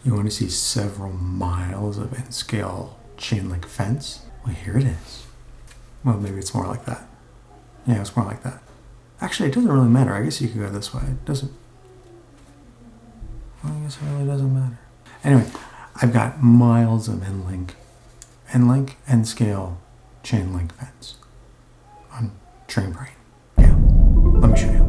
You want to see several miles of N-scale chain link fence? Well, here it is. Well, maybe it's more like that. Yeah, it's more like that. Actually, it doesn't really matter. I guess you could go this way. It doesn't. Well, I guess it really doesn't matter. Anyway, I've got miles of N-scale chain link fence on Train Brain. Yeah, let me show you.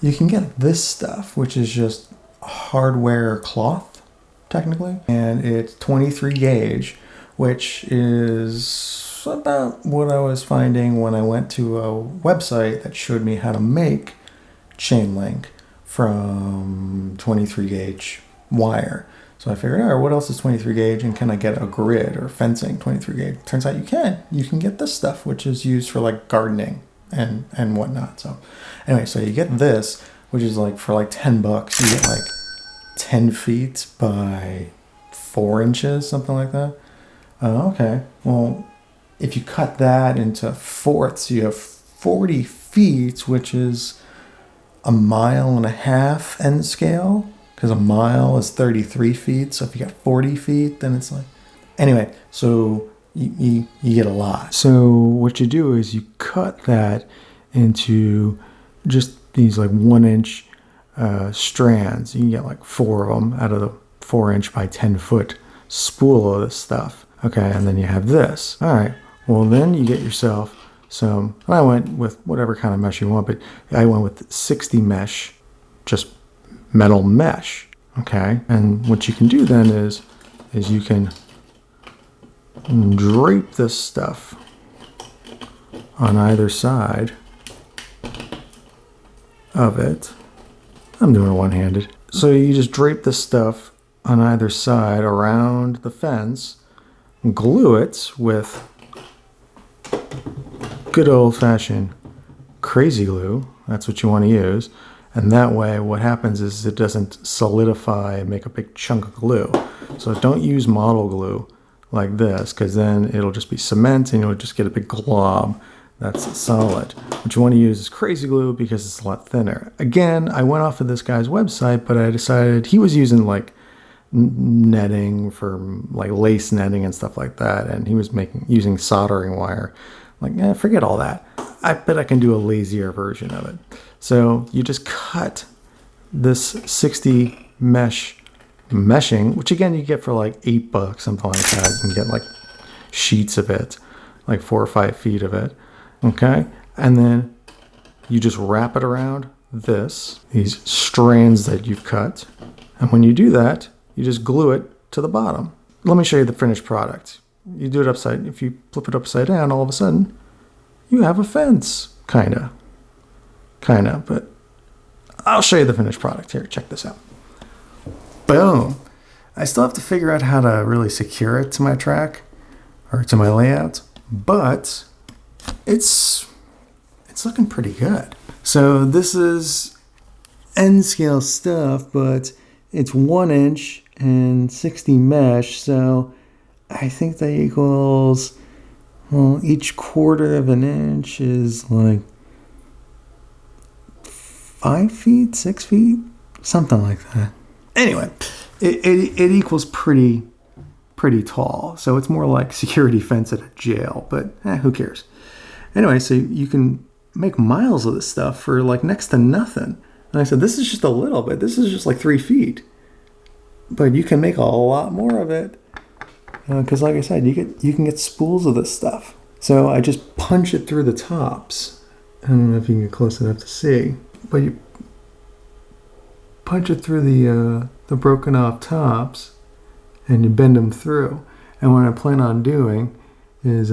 You can get this stuff, which is just hardware cloth, technically, and it's 23 gauge, which is about what I was finding when I went to a website that showed me how to make chain link from 23 gauge wire. So I figured, all right, what else is 23 gauge, and can I get a grid or fencing 23 gauge? Turns out you can. You can get this stuff, which is used for like gardening and whatnot. So anyway, so you get this, which is like for like $10, you get like 10 feet by 4 inches, something like that. Okay, well, if you cut that into fourths, you have 40 feet, which is a mile and a half N scale, because a mile is 33 feet. So if you got 40 feet, then it's like, anyway, so you get a lot. So what you do is you cut that into just these like 1 inch strands. You can get like 4 of them out of the 4 inch by 10 foot spool of this stuff. Okay, and then you have this. All right, well then you get yourself some, I went with whatever kind of mesh you want, but I went with 60 mesh, just metal mesh. Okay, and what you can do then is you can drape this stuff on either side of it. I'm doing it one-handed. So you just drape this stuff on either side around the fence, glue it with good old-fashioned crazy glue. That's what you want to use. And that way what happens is it doesn't solidify and make a big chunk of glue. So don't use model glue like this, because then it'll just be cement and you'll just get a big glob that's solid. What you want to use is crazy glue because it's a lot thinner. Again, I went off of this guy's website, but I decided he was using like netting for like lace netting and stuff like that, and he was using soldering wire. Like, forget all that. I bet I can do a lazier version of it. So you just cut this 60 mesh meshing, which again you get for like $8, something like that. You can get like sheets of it, like 4 or 5 feet of it. Okay, and then you just wrap it around these strands that you've cut, and when you do that, you just glue it to the bottom. Let me show you the finished product. You do it upside. If you flip it upside down, all of a sudden you have a fence, kinda, but I'll show you the finished product here. Check this out. Boom. I still have to figure out how to really secure it to my track or to my layout, but it's looking pretty good. So this is N-scale stuff, but it's 1 inch and 60 mesh. So I think that equals, well, each quarter of an inch is like 5 feet, 6 feet, something like that. Anyway, it equals pretty tall. So it's more like security fence at a jail, but who cares? Anyway, so you can make miles of this stuff for like next to nothing. And I said, this is just a little bit. This is just like 3 feet. But you can make a lot more of it. Because like I said, you can get spools of this stuff. So I just punch it through the tops. I don't know if you can get close enough to see. But you punch it through the broken off tops. And you bend them through. And what I plan on doing is...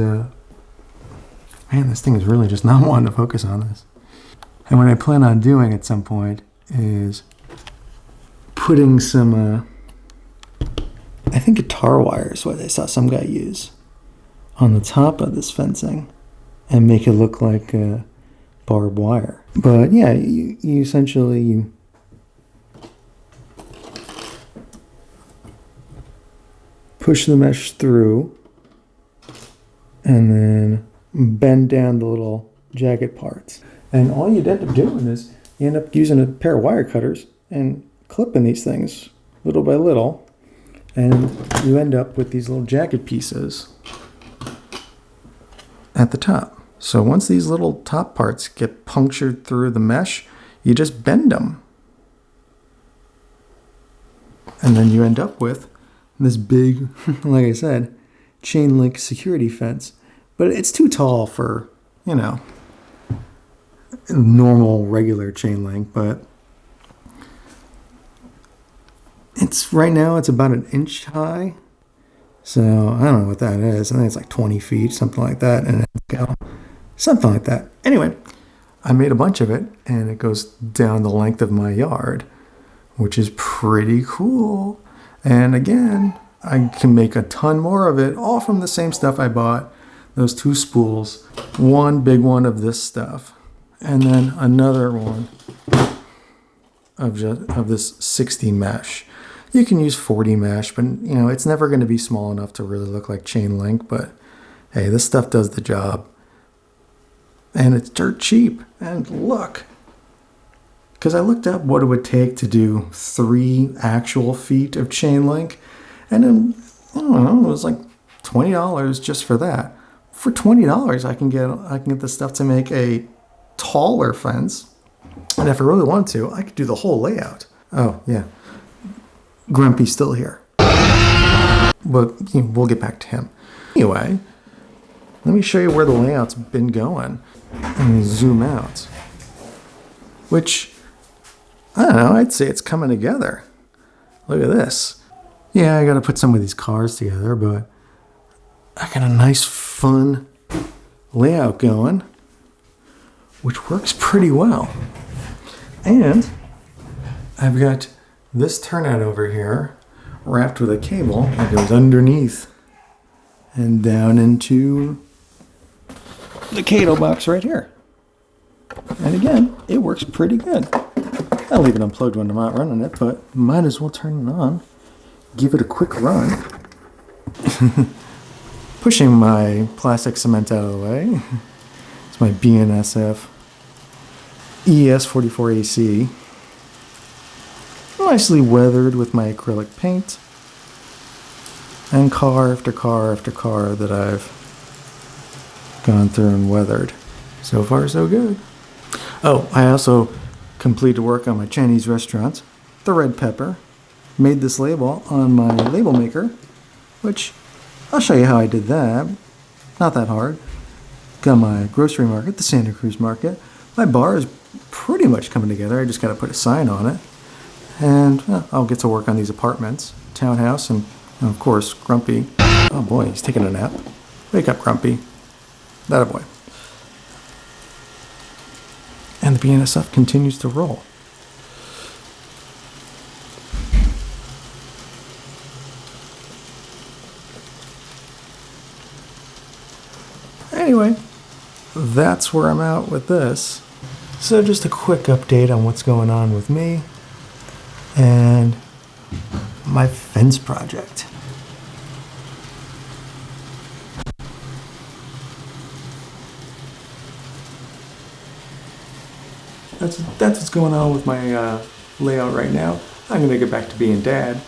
Man, this thing is really just not wanting to focus on this. And what I plan on doing at some point is putting some, I think guitar wire is what I saw some guy use on the top of this fencing and make it look like barbed wire. But yeah, you essentially push the mesh through and then bend down the little jagged parts. And all you'd end up doing is you end up using a pair of wire cutters and clipping these things little by little, and you end up with these little jacket pieces at the top. So once these little top parts get punctured through the mesh, you just bend them. And then you end up with this big, like I said, chain link security fence. But it's too tall for, you know, normal regular chain link, but it's right now it's about an inch high. So I don't know what that is. I think it's like 20 feet, something like that. And something like that. Anyway, I made a bunch of it and it goes down the length of my yard, which is pretty cool. And again, I can make a ton more of it, all from the same stuff I bought. Those two spools, one big one of this stuff, and then another one of this 60 mesh. You can use 40 mesh, but you know, it's never going to be small enough to really look like chain link, but hey, this stuff does the job. And it's dirt cheap. And look, because I looked up what it would take to do 3 actual feet of chain link, and then, I don't know, it was like $20 just for that. For $20, I can get the stuff to make a taller fence, and if I really want to, I could do the whole layout. Oh yeah, Grumpy's still here, but you know, we'll get back to him. Anyway, let me show you where the layout's been going. Let me zoom out. Which, I don't know, I'd say it's coming together. Look at this. Yeah, I gotta put some of these cars together, but I got a nice, fun layout going, which works pretty well. And I've got this turnout over here wrapped with a cable that goes underneath and down into the Kato box right here. And again, it works pretty good. I'll leave it unplugged when I'm not running it, but might as well turn it on. Give it a quick run. Pushing my plastic cement out of the way. It's my BNSF ES44AC. Nicely weathered with my acrylic paint. And car after car after car that I've gone through and weathered. So far, so good. Oh, I also completed work on my Chinese restaurant, the Red Pepper. Made this label on my label maker, which I'll show you how I did that. Not that hard. Got my grocery market, the Santa Cruz Market. My bar is pretty much coming together. I just got to put a sign on it. And I'll get to work on these apartments, townhouse, and of course, Grumpy. Oh boy, he's taking a nap. Wake up, Grumpy. That a boy. And the BNSF continues to roll. Anyway, that's where I'm at with this. So just a quick update on what's going on with me and my fence project. That's what's going on with my layout right now. I'm going to get back to being dad.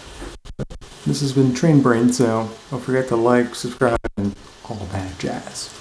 This has been Train Brain, so don't forget to like, subscribe, and all that jazz.